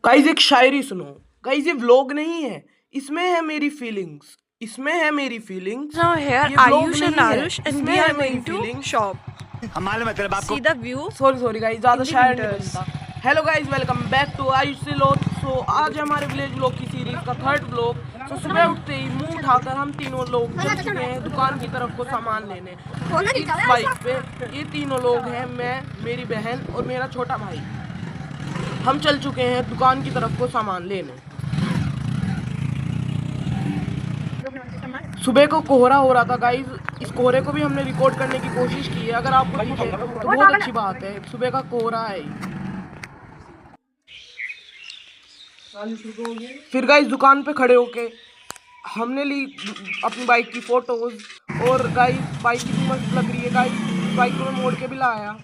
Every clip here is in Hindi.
गाइस एक शायरी सुनो। गाइस ये व्लॉग नहीं है, इसमें है मेरी फीलिंग्स। इसमें है मेरी फीलिंग्स। Now here ये व्लॉग Ayush and नहीं है, Arush and इसमें we है are मेरी going to फीलिंग्स। shop. हमारे मतलब आपको See the view. Sorry guys, ज्यादा In the शायर नहीं winters. बनता। Hello guys, welcome back to Ayush से लोग। सो आज हमारे विलेज व्लॉग की सीरीज का थर्ड व्लॉग। सो सुबह उठते ही मुंह उठाकर हम तीनों लोग चल चुके हैं दुकान की तरफ को सामान लेने। इस बाइक पे ये तीनों लोग हैं, मैं, मेरी बहन और मेरा छोटा भाई। हम चल चुके हैं दुकान की तरफ को सामान लेने। सुबह को कोहरा हो रहा था गाइस, इस कोहरे को भी हमने रिकॉर्ड करने की कोशिश की है। अगर आपको दिखे तो बहुत अच्छी बात है, सुबह का कोहरा है। फिर गाइस दुकान पे खड़े होके हमने ली अपनी बाइक की फोटोज। और गाइस बाइक कितनी मस्त लग रही है गाइस, बाइक को मैं मोड़ के भी लाया।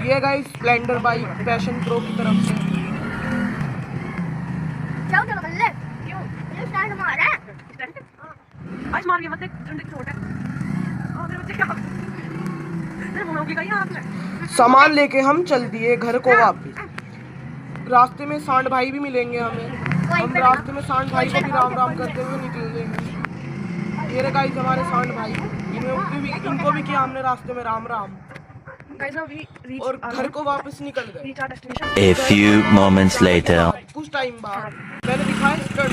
ये guys Splendor bike passion pro की तरफ से। सामान लेके हम चल दिए घर को वापस। रास्ते में सांड भाई भी मिलेंगे हमें। हम रास्ते में सांड भाई को भी राम राम करते हुए निकल देंगे। ये रहे गाइस हमारे सांड भाई, इनको भी किया हमने रास्ते में राम राम। और घर को वापस निकल गए। A few moments later. कुछ टाइम बाद मैंने दिखाया स्टंट।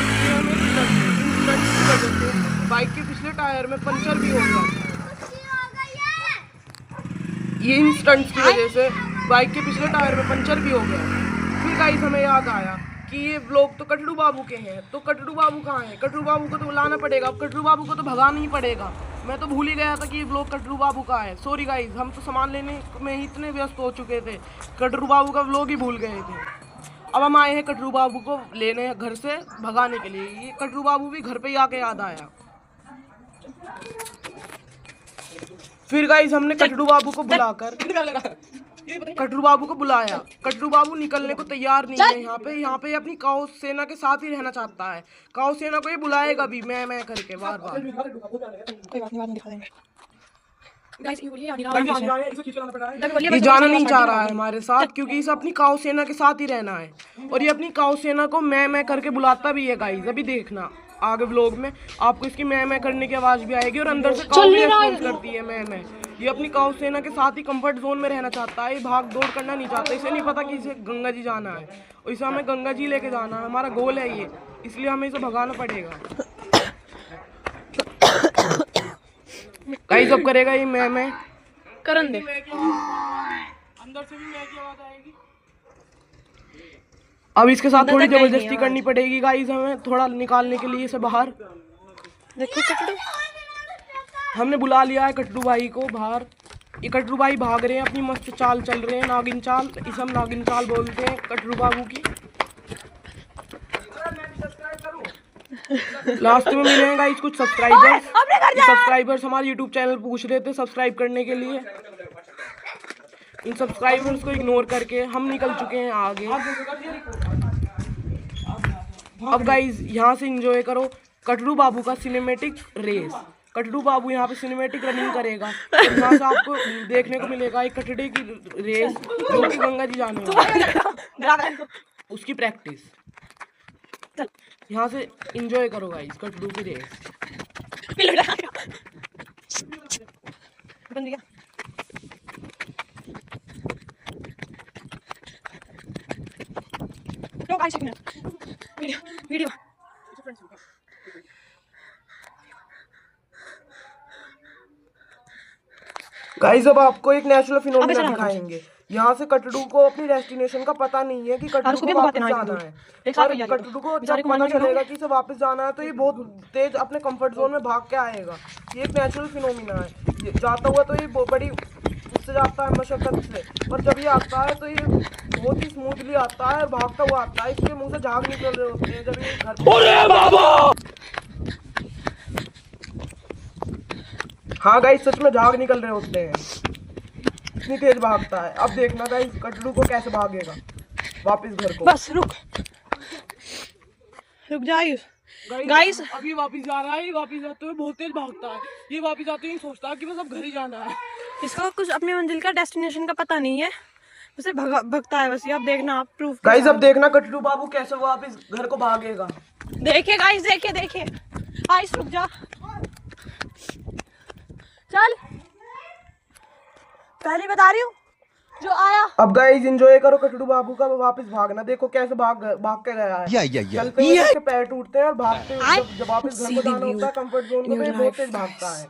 की वजह से बाइक के पिछले टायर में पंचर भी हो गया। ये इन स्टंट्स की वजह से बाइक के पिछले टायर में पंचर भी हो गया। फिर गाइस हमें याद आया कि ये व्लॉग तो कटरू बाबू के हैं, तो कटरू बाबू कहाँ हैं? कटरू बाबू को तो बुलाना पड़ेगा। अब कटरू बाबू को तो भगाना ही पड़ेगा। मैं तो भूल ही गया था कि ये व्लॉग कटरू बाबू का है। सॉरी गाइस, हम तो सामान लेने में ही इतने व्यस्त हो चुके थे, कटरू बाबू का व्लॉग ही भूल गए थे। अब हम आए हैं कटरू बाबू को लेने घर से भगाने के लिए। ये कटरू बाबू भी घर पे ही आके याद आया। फिर गाइस हमने कटरू बाबू को बुलाकर कटरू बाबू को बुलाया। कटरू बाबू निकलने को तैयार नहीं है। यहाँ पे अपनी काऊ सेना के साथ ही रहना चाहता है। काऊ सेना को ये बुलाएगा भी मैं करके बार बार। ये जाना नहीं चाह रहा है हमारे साथ, क्योंकि इसे अपनी काऊ सेना के साथ ही रहना है। और ये अपनी काऊ सेना को मैं करके बुलाता भी है गाइस। अभी देखना आगे व्लॉग में आपको इसकी मैं करने की आवाज भी आएगी और अंदर से काऊ भी रिस्पॉन्स करती है मैं। ये अपनी काऊ सेना के साथ ही कंफर्ट जोन में रहना चाहता है। भाग दौड़ करना नहीं चाहता। इसे नहीं पता कि इसे गंगा जी जाना है और इसे हमें गंगा जी लेके जाना है। हमारा गोल है ये, इसलिए हमें इसे भगाना पड़ेगा। गाइस अब करेगा ये मैं करन दे। अंदर से भी मैं की आवाज आएगी। अब इसके साथ थोड़ी जबरदस्ती करनी पड़ेगी गाइस, हमें थोड़ा निकालने के लिए इसे बाहर। देखो कटरू, हमने बुला लिया है कटरू भाई को बाहर। ये कटरू भाई भाग रहे हैं, अपनी मस्त चाल चल रहे हैं, नागिन चाल। इसे हम नागिन चाल बोलते हैं कटरू बाबू की। लास्ट में मिले हैं गाइस कुछ सब्सक्राइबर्स हमारे YouTube चैनल पूछ रहे थे सब्सक्राइब करने के लिए। इन सब्सक्राइबर्स को इग्नोर करके हम निकल चुके हैं आगे। अब गाइस यहाँ से एंजॉय करो कटरू बाबू का सिनेमैटिक रेस। कटरू बाबू यहाँ पे सिनेमैटिक रनिंग करेगा। यहाँ से आपको देखने को मिलेगा एक कटड़े की रेस जो कि गंगा जी जाने वाली है, उसकी प्रैक्टिस। यहाँ से एंजॉय करो गाइस कटरू की रेस। वीडियो गाइस अब आपको एक नेचुरल फिनोमेना दिखाएंगे। यहाँ से कटरू को अपनी डेस्टिनेशन का पता नहीं है कि कटरू को वापस जाना है। और कटरू को जब पता चलेगा कि इसे वापस जाना है तो ये बहुत तेज अपने कंफर्ट जोन में भाग के आएगा। ये एक नेचुरल फिनोमेना है। जाता हुआ तो ये बड़ी उससे जाता है मशक्कत से, पर जब ये आता है तो ये बहुत ही स्मूथली आता है और भागता हुआ आता है। इसके मुंह से झाग निकल रहे होते हैं जब ये घर। हाँ गाइस सच में झाग निकल रहे होते हैं, इतनी तेज भागता है। अब देखना गाइस कटरू को कैसे भागेगा वापस घर को। बस रुक जाइए गाइस अभी वापस जा रहा है। वापस जाते हुए बहुत तेज भागता है। ये वापस आते ही सोचता है कि बस अब घर ही जाना है। इसको कुछ अपनी मंजिल का डेस्टिनेशन का पता नहीं है, उसे भगता है बस, ये अब देखना आप प्रूफ। गाइस अब देखना कटरू बाबू कैसे वापस घर को भागेगा। देखिए गाइस, देखिए देखिए। आइस रुक जा, चल पहले बता रही हूँ जो आया। अब गाइस एंजॉय करो कटरू बाबू का वापस भागना। देखो कैसे भाग के गया है। चलते हुए उसके पैर टूटते हैं और भागते जब वापस घर को जाना होता है कंफर्ट जोन को, तो ये बहुत तेज भागता है।